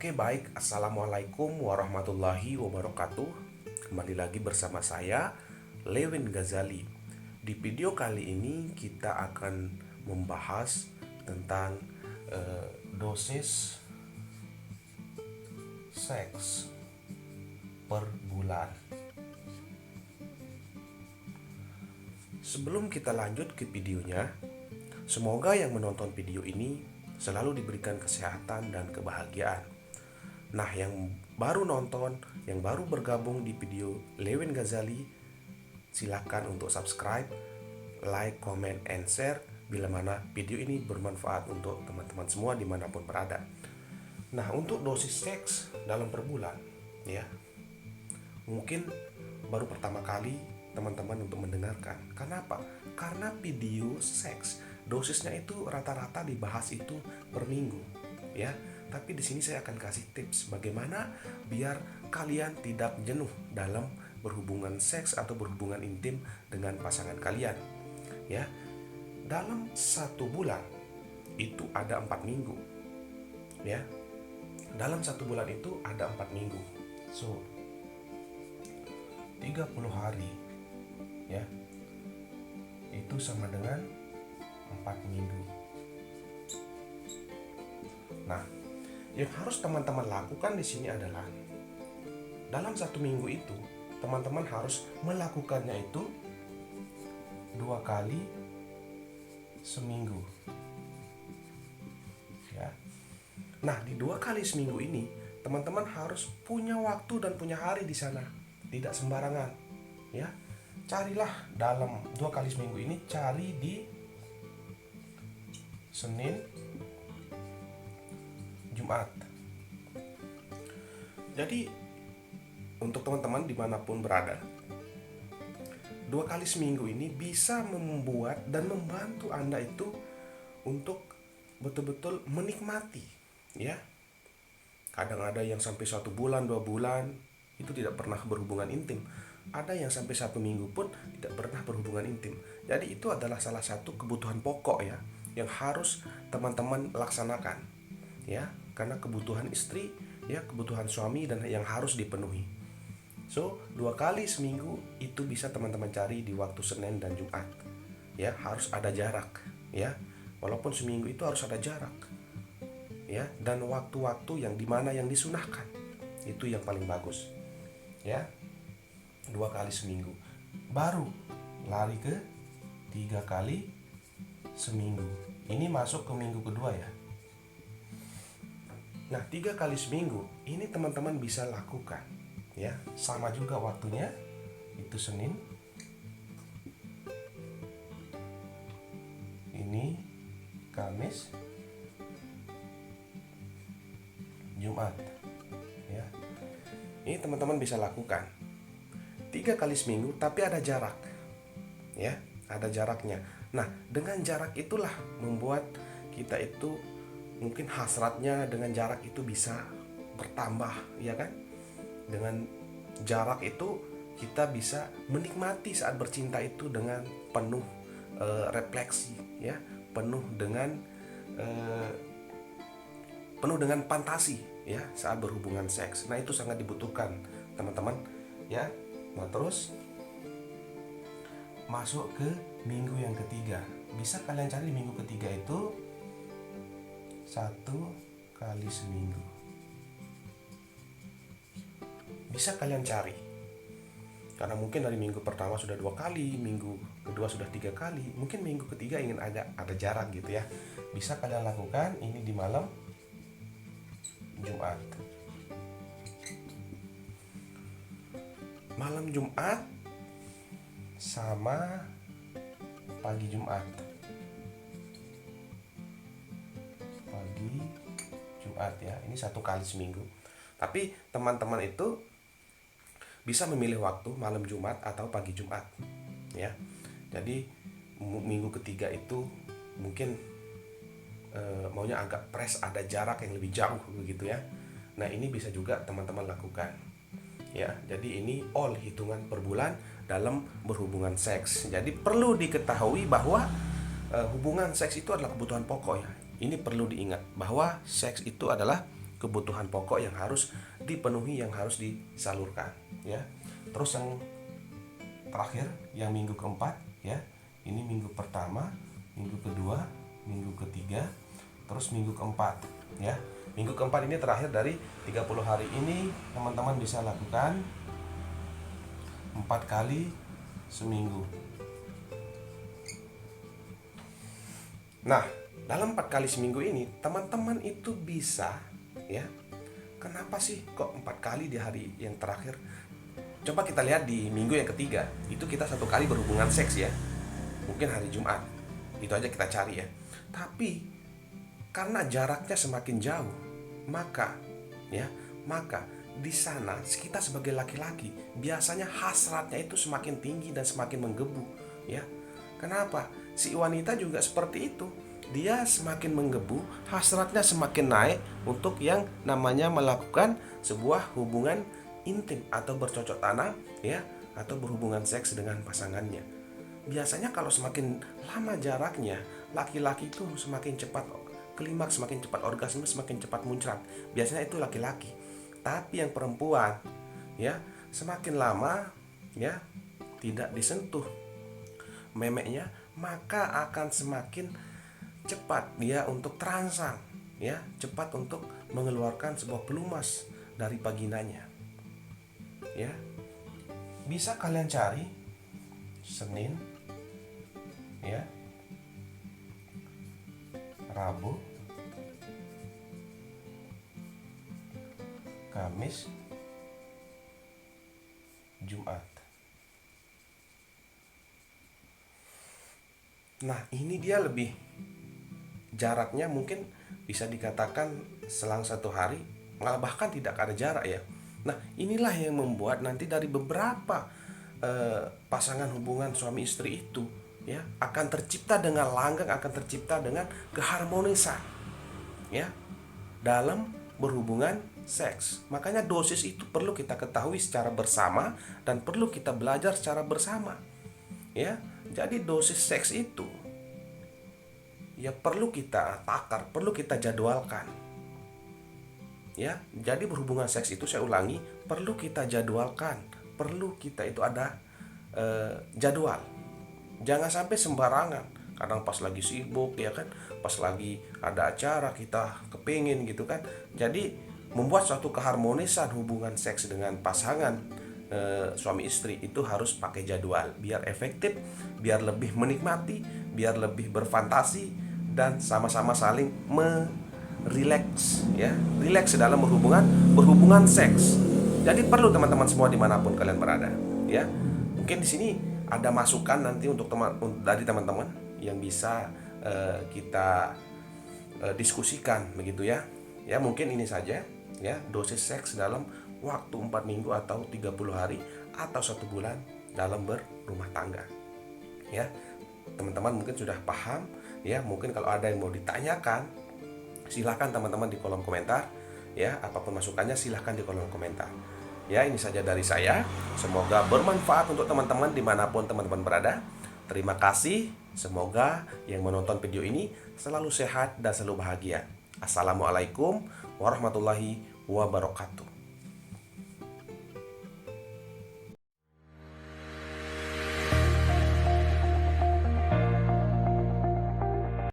Oke, baik. Assalamualaikum warahmatullahi wabarakatuh. Kembali lagi bersama saya, Lewin Ghazali. Di video kali ini kita akan membahas tentang dosis seks per bulan. Sebelum kita lanjut ke videonya, semoga yang menonton video ini selalu diberikan kesehatan dan kebahagiaan. Nah, yang baru nonton, yang baru bergabung di video Lewin Ghazali, silakan untuk subscribe, like, comment, and share bila mana video ini bermanfaat untuk teman-teman semua dimanapun berada. Nah, untuk dosis seks dalam per bulan, ya, mungkin baru pertama kali teman-teman untuk mendengarkan. Kenapa? Karena video seks dosisnya itu rata-rata dibahas itu per minggu, ya. Tapi di sini saya akan kasih tips bagaimana biar kalian tidak jenuh dalam berhubungan seks atau berhubungan intim dengan pasangan kalian, ya. Dalam satu bulan itu ada 4 minggu, ya. Dalam satu bulan itu ada 4 minggu. So 30 hari, ya, itu sama dengan 4 minggu. Nah, yang harus teman-teman lakukan di sini adalah dalam 1 minggu itu teman-teman harus melakukannya itu 2 kali seminggu, ya. Nah, di 2 kali seminggu ini teman-teman harus punya waktu dan punya hari di sana, tidak sembarangan, ya. Carilah dalam 2 kali seminggu ini, cari di Senin, Jumat. Jadi untuk teman-teman dimanapun berada, 2 kali seminggu ini bisa membuat dan membantu Anda itu untuk betul-betul menikmati, ya. Kadang ada yang sampai 1 bulan, 2 bulan itu tidak pernah berhubungan intim. Ada yang sampai 1 minggu pun tidak pernah berhubungan intim. Jadi itu adalah salah satu kebutuhan pokok, ya, yang harus teman-teman laksanakan, ya, karena kebutuhan istri, ya, kebutuhan suami dan yang harus dipenuhi. So 2 kali seminggu itu bisa teman-teman cari di waktu Senin dan Jumat, ya. Harus ada jarak, ya, walaupun seminggu itu harus ada jarak, ya, dan waktu-waktu yang dimana yang disunahkan itu yang paling bagus, ya. 2 kali seminggu, baru lari ke 3 kali seminggu. Ini masuk ke minggu kedua, ya. Nah, 3 kali seminggu ini teman-teman bisa lakukan, ya. Sama juga waktunya, itu Senin, ini Kamis, Jumat, ya. Ini teman-teman bisa lakukan 3 kali seminggu, tapi ada jarak, ya, ada jaraknya. Nah, dengan jarak itulah membuat kita itu mungkin hasratnya dengan jarak itu bisa bertambah, ya kan? Dengan jarak itu kita bisa menikmati saat bercinta itu dengan penuh refleksi, ya, penuh dengan fantasi, ya, saat berhubungan seks. Nah, itu sangat dibutuhkan, teman-teman, ya. Nah, terus masuk ke minggu yang ketiga. Bisa kalian cari di minggu ketiga itu 1 kali seminggu. Bisa kalian cari. Karena mungkin dari minggu pertama sudah 2 kali, minggu kedua sudah 3 kali, mungkin minggu ketiga ingin ada jarak gitu, ya. Bisa kalian lakukan ini di malam Jumat. Malam Jumat sama pagi Jumat. Pagi Jumat, ya. Ini 1 kali seminggu. Tapi teman-teman itu bisa memilih waktu malam Jumat atau pagi Jumat, ya. Jadi minggu ketiga itu mungkin maunya agak press, ada jarak yang lebih jauh begitu, ya. Nah, ini bisa juga teman-teman lakukan, ya. Jadi ini all hitungan per bulan dalam berhubungan seks. Jadi perlu diketahui bahwa hubungan seks itu adalah kebutuhan pokok, ya. Ini perlu diingat bahwa seks itu adalah kebutuhan pokok yang harus dipenuhi, yang harus disalurkan, ya. Terus yang terakhir, yang minggu keempat, ya. Ini minggu pertama, minggu kedua, minggu ketiga, terus minggu keempat, ya. Minggu keempat ini terakhir dari 30 hari ini, teman-teman bisa lakukan 4 kali seminggu. Nah, dalam 4 kali seminggu ini, teman-teman itu bisa, ya. Kenapa sih kok 4 kali di hari yang terakhir? Coba kita lihat di minggu yang ketiga, itu kita 1 kali berhubungan seks, ya. Mungkin hari Jumat. Itu aja kita cari, ya. Tapi karena jaraknya semakin jauh, maka di sana kita sebagai laki-laki biasanya hasratnya itu semakin tinggi dan semakin menggebu, ya. Kenapa? Si wanita juga seperti itu. Dia semakin menggebu, hasratnya semakin naik untuk yang namanya melakukan sebuah hubungan intim atau bercocok tanam, ya, atau berhubungan seks dengan pasangannya. Biasanya kalau semakin lama jaraknya, laki-laki itu semakin cepat klimaks, semakin cepat orgasme, semakin cepat muncrat. Biasanya itu laki-laki. Tapi yang perempuan, ya, semakin lama, ya, tidak disentuh memeknya, maka akan semakin cepat dia untuk terangsang, ya, cepat untuk mengeluarkan sebuah pelumas dari vaginanya, ya. Bisa kalian cari Senin, ya, Rabu, Kamis, Jumat. Nah, ini dia lebih jaraknya mungkin bisa dikatakan selang 1 hari, malah bahkan tidak ada jarak, ya. Nah, inilah yang membuat nanti dari beberapa pasangan hubungan suami istri itu, ya, akan tercipta dengan langgeng, akan tercipta dengan keharmonisan, ya, dalam berhubungan seks. Makanya dosis itu perlu kita ketahui secara bersama dan perlu kita belajar secara bersama, ya. Jadi dosis seks itu, ya, perlu kita takar, perlu kita jadwalkan, ya. Jadi berhubungan seks itu, saya ulangi, perlu kita jadwalkan, perlu kita itu ada jadwal. Jangan sampai sembarangan. Kadang pas lagi sibuk, ya kan, pas lagi ada acara kita kepingin gitu kan. Jadi membuat suatu keharmonisan hubungan seks dengan pasangan suami istri itu harus pakai jadwal biar efektif, biar lebih menikmati, biar lebih berfantasi dan sama-sama saling merileks, ya, rileks dalam berhubungan seks. Jadi perlu teman-teman semua dimanapun kalian berada, ya. Mungkin di sini ada masukan nanti untuk dari teman-teman yang bisa kita diskusikan begitu, ya. Ya, mungkin ini saja, ya, dosis seks dalam waktu 4 minggu atau 30 hari atau 1 bulan dalam berumah tangga, ya. Teman-teman mungkin sudah paham, ya. Mungkin kalau ada yang mau ditanyakan, silahkan teman-teman di kolom komentar, ya. Apapun masukannya silahkan di kolom komentar. Ya, ini saja dari saya. Semoga bermanfaat untuk teman-teman dimanapun teman-teman berada. Terima kasih. Semoga yang menonton video ini selalu sehat dan selalu bahagia. Assalamualaikum warahmatullahi wabarakatuh.